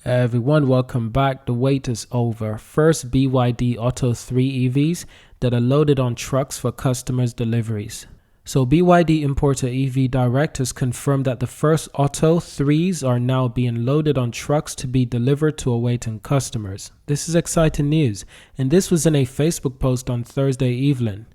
Everyone, welcome back. The wait is over. First BYD Otto 3 EVs that are loaded on trucks for customers' deliveries. So BYD importer EV Direct has confirmed that the first Otto 3s are now being loaded on trucks to be delivered to awaiting customers. This is exciting news, and this was in a Facebook post on Thursday evening.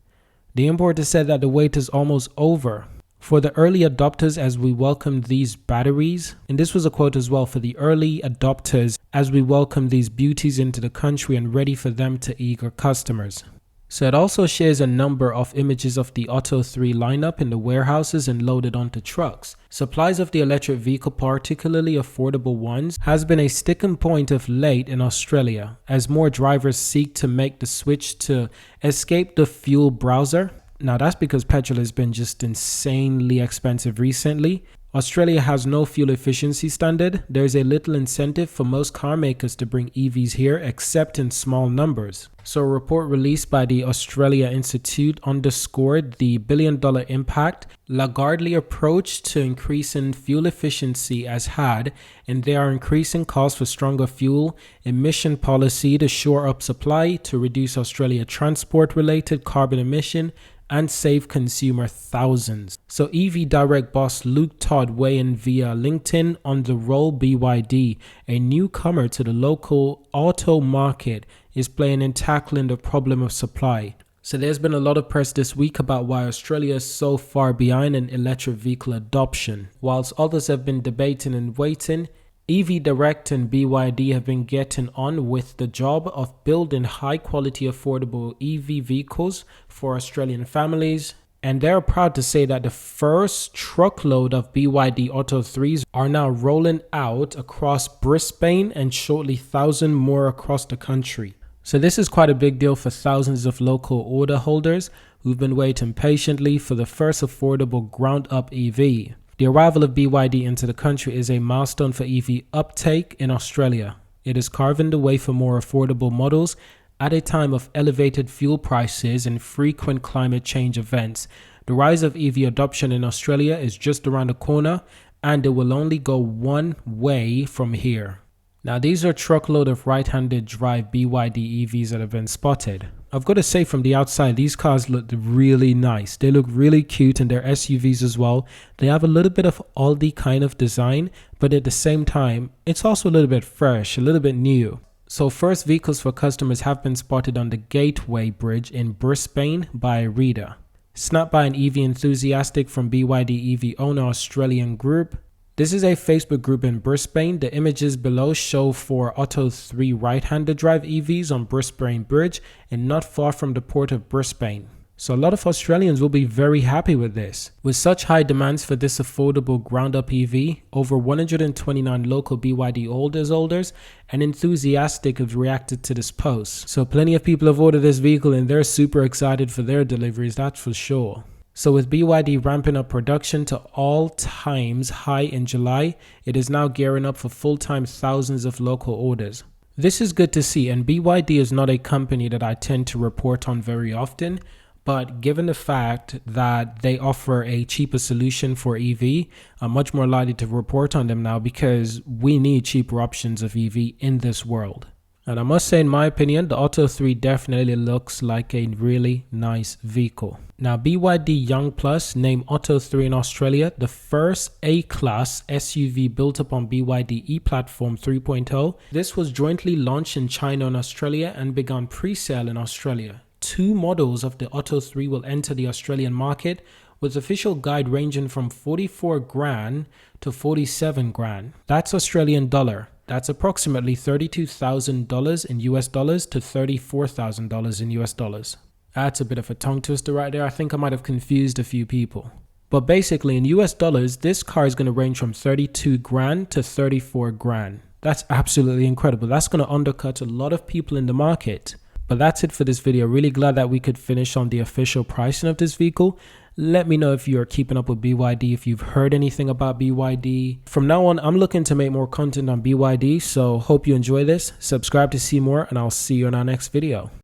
The importer said that the wait is almost over for the early adopters as we welcome these batteries. And this was a quote as well: for the early adopters as we welcome these beauties into the country and ready for them to eager customers. So it also shares a number of images of the Otto 3 lineup in the warehouses and loaded onto trucks. Supplies of the electric vehicle, particularly affordable ones, has been a sticking point of late in Australia as more drivers seek to make the switch to escape the fuel browser. Now that's because petrol has been just insanely expensive recently. Australia has no fuel efficiency standard. There's a little incentive for most car makers to bring EVs here, except in small numbers. So a report released by the Australia Institute underscored the billion-dollar impact Lagarde approach to increasing fuel efficiency has had, and there are increasing calls for stronger fuel emission policy to shore up supply, to reduce Australia transport-related carbon emission, and save consumer thousands. So EV Direct boss Luke Todd weighing via LinkedIn on the role BYD, a newcomer to the local auto market, is playing in tackling the problem of supply. So there's been a lot of press this week about why Australia is so far behind in electric vehicle adoption. Whilst others have been debating and waiting, EV Direct and BYD have been getting on with the job of building high quality affordable EV vehicles for Australian families, and they're proud to say that the first truckload of BYD Otto 3s are now rolling out across Brisbane and shortly 1,000 more across the country. So this is quite a big deal for thousands of local order holders who've been waiting patiently for the first affordable ground up EV. The arrival of BYD into the country is a milestone for EV uptake in Australia. It is carving the way for more affordable models at a time of elevated fuel prices and frequent climate change events. The rise of EV adoption in Australia is just around the corner, and it will only go one way from here. Now, these are truckload of right-handed drive BYD EVs that have been spotted. I've got to say, from the outside, these cars look really nice. They look really cute, and they're SUVs as well. They have a little bit of Aldi kind of design, but at the same time, it's also a little bit fresh, a little bit new. So first vehicles for customers have been spotted on the Gateway Bridge in Brisbane by Rita. Snapped by an EV enthusiastic from BYD EV owner Australian Group. This is a Facebook group in Brisbane. The images below show 4 Otto 3 right-handed drive EVs on Brisbane Bridge and not far from the port of Brisbane. So a lot of Australians will be very happy with this. With such high demands for this affordable ground-up EV, over 129 local BYD holders and enthusiastic have reacted to this post. So plenty of people have ordered this vehicle and they're super excited for their deliveries, that's for sure. So with BYD ramping up production to all-times high in July, it is now gearing up for full-time thousands of local orders. This is good to see, and BYD is not a company that I tend to report on very often, but given the fact that they offer a cheaper solution for EV, I'm much more likely to report on them now because we need cheaper options of EV in this world. And I must say, in my opinion, the Otto 3 definitely looks like a really nice vehicle. Now, BYD Young Plus named Otto 3 in Australia the first A-Class SUV built upon BYD ePlatform 3.0. This was jointly launched in China and Australia and began pre-sale in Australia. 2 models of the Otto 3 will enter the Australian market, with official guide ranging from 44 grand to 47 grand. That's Australian dollar. That's approximately $32,000 in US dollars to $34,000 in US dollars. That's a bit of a tongue twister right there. I think I might have confused a few people. But basically, in US dollars, this car is going to range from 32 grand to 34 grand. That's absolutely incredible. That's going to undercut a lot of people in the market. But that's it for this video. Really glad that we could finish on the official pricing of this vehicle. Let me know if you are keeping up with BYD, if you've heard anything about BYD. From now on, I'm looking to make more content on BYD, so hope you enjoy this. Subscribe to see more, and I'll see you in our next video.